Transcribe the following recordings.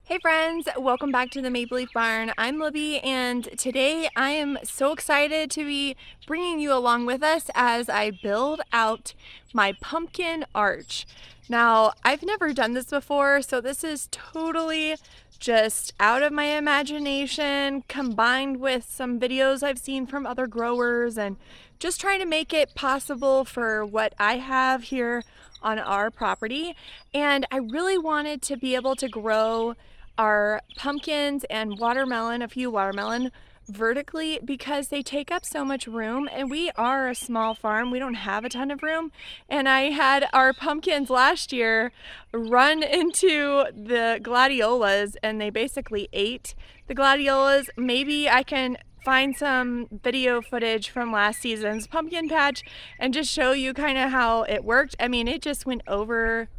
Hey friends, welcome back to the Maple Leaf Barn. I'm Libby, and today I am so excited to be bringing you along with us as I build out my pumpkin arch. Now, I've never done this before, so this is totally just out of my imagination, combined with some videos I've seen from other growers, and just trying to make it possible for what I have here on our property. And I really wanted to be able to grow our pumpkins and watermelon, a few watermelon, vertically because they take up so much room, and we are a small farm. We don't have a ton of room, and I had our pumpkins last year run into the gladiolas and they basically ate the gladiolas. Maybe I can find some video footage from last season's pumpkin patch and just show you kind of how it worked. I mean, it just went over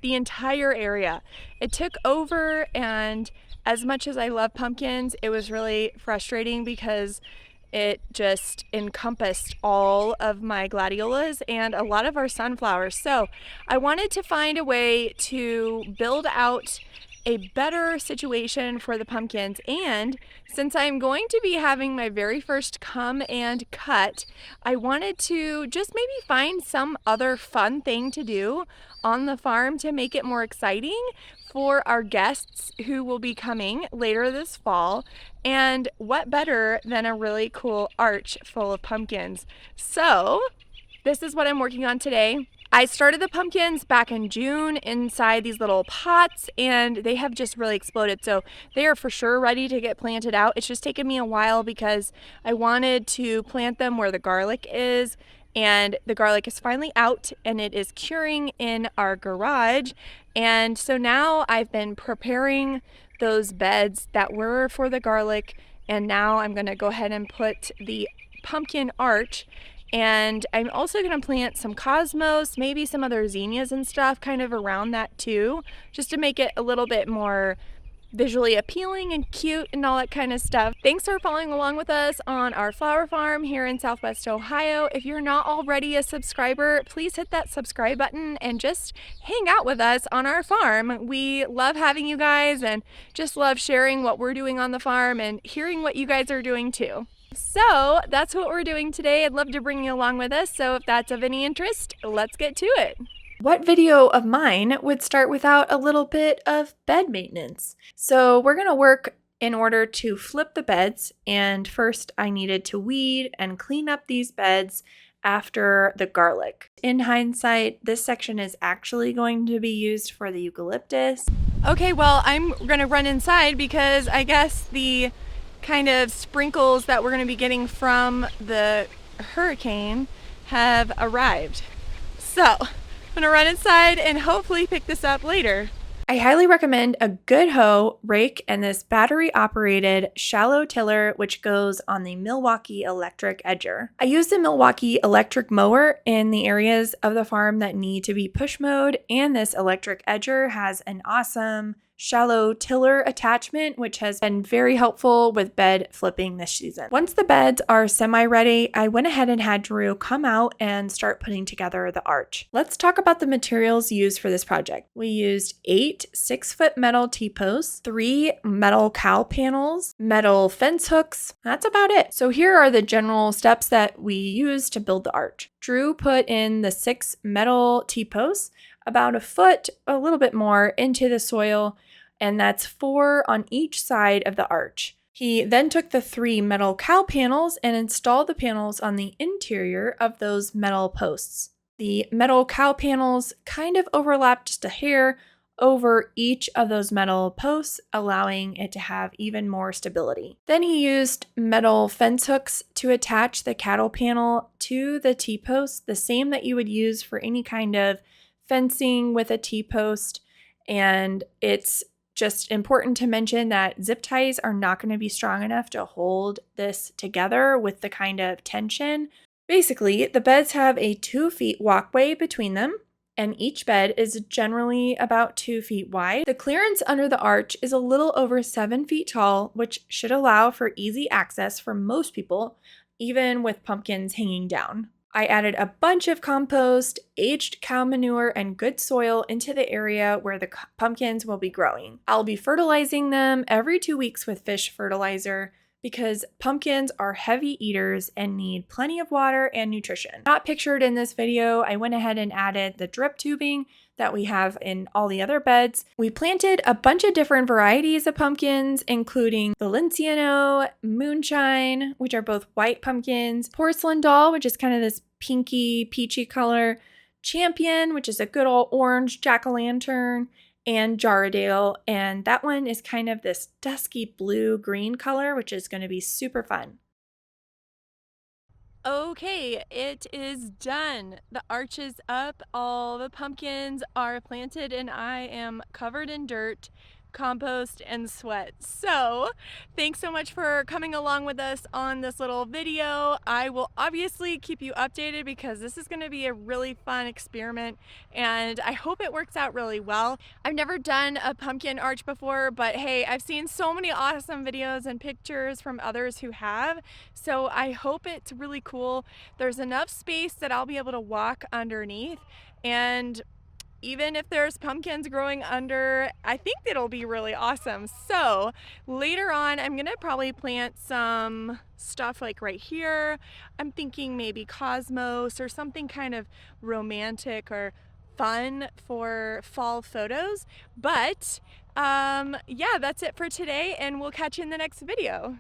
the entire area. It took over, and as much as I love pumpkins, it was really frustrating because it just encompassed all of my gladiolas and a lot of our sunflowers. So I wanted to find a way to build out a better situation for the pumpkins. And since I'm going to be having my very first come and cut, I wanted to just maybe find some other fun thing to do on the farm to make it more exciting for our guests who will be coming later this fall. And what better than a really cool arch full of pumpkins? So this is what I'm working on today. I started the pumpkins back in June inside these little pots, and they have just really exploded. So they are for sure ready to get planted out. It's just taken me a while because I wanted to plant them where the garlic is, and the garlic is finally out and it is curing in our garage. And so now I've been preparing those beds that were for the garlic, and now I'm going to go ahead and put the pumpkin arch. And I'm also going to plant some cosmos, maybe some other zinnias and stuff kind of around that too, just to make it a little bit more visually appealing and cute and all that kind of stuff. Thanks for following along with us on our flower farm here in Southwest Ohio. If you're not already a subscriber, please hit that subscribe button and just hang out with us on our farm. We love having you guys and just love sharing what we're doing on the farm and hearing what you guys are doing too. So that's what we're doing today. I'd love to bring you along with us. So if that's of any interest, let's get to it. What video of mine would start without a little bit of bed maintenance? So we're going to work in order to flip the beds. And first I needed to weed and clean up these beds after the garlic. In hindsight, this section is actually going to be used for the eucalyptus. Okay, well, I'm going to run inside because I guess the kind of sprinkles that we're going to be getting from the hurricane have arrived. So I'm going to run inside and hopefully pick this up later. I highly recommend a good hoe, rake, and this battery-operated shallow tiller, which goes on the Milwaukee electric edger. I use the Milwaukee electric mower in the areas of the farm that need to be push mowed, and this electric edger has an awesome shallow tiller attachment, which has been very helpful with bed flipping this season. Once the beds are semi-ready, I went ahead and had Drew come out and start putting together the arch. Let's talk about the materials used for this project. We used 8 6-foot metal T-posts, 3 metal cowl panels, metal fence hooks. That's about it. So here are the general steps that we used to build the arch. Drew put in the 6 metal T-posts, about a foot, a little bit more, into the soil, and that's 4 on each side of the arch. He then took the 3 metal cowl panels and installed the panels on the interior of those metal posts. The metal cowl panels kind of overlap just a hair over each of those metal posts, allowing it to have even more stability. Then he used metal fence hooks to attach the cattle panel to the T-post, the same that you would use for any kind of fencing with a T-post. And it's just important to mention that zip ties are not going to be strong enough to hold this together with the kind of tension. Basically, the beds have a 2 feet walkway between them, and each bed is generally about 2 feet wide. The clearance under the arch is a little over 7 feet tall, which should allow for easy access for most people, even with pumpkins hanging down. I added a bunch of compost, aged cow manure, and good soil into the area where the pumpkins will be growing. I'll be fertilizing them every 2 weeks with fish fertilizer because pumpkins are heavy eaters and need plenty of water and nutrition. Not pictured in this video, I went ahead and added the drip tubing that we have in all the other beds. We planted a bunch of different varieties of pumpkins, including Valenciano, Moonshine, which are both white pumpkins, Porcelain Doll, which is kind of this pinky, peachy color, Champion, which is a good old orange jack-o'-lantern, and Jarradale, and that one is kind of this dusky blue-green color, which is going to be super fun. Okay, it is done. The arch is up, all the pumpkins are planted, and I am covered in dirt, compost, and sweat. So, thanks so much for coming along with us on this little video. I will obviously keep you updated because this is going to be a really fun experiment, and I hope it works out really well. I've never done a pumpkin arch before, but hey, I've seen so many awesome videos and pictures from others who have, so I hope it's really cool. There's enough space that I'll be able to walk underneath, and even if there's pumpkins growing under, I think it'll be really awesome. So later on, I'm gonna probably plant some stuff like right here. I'm thinking maybe cosmos or something kind of romantic or fun for fall photos. But yeah, that's it for today, and we'll catch you in the next video.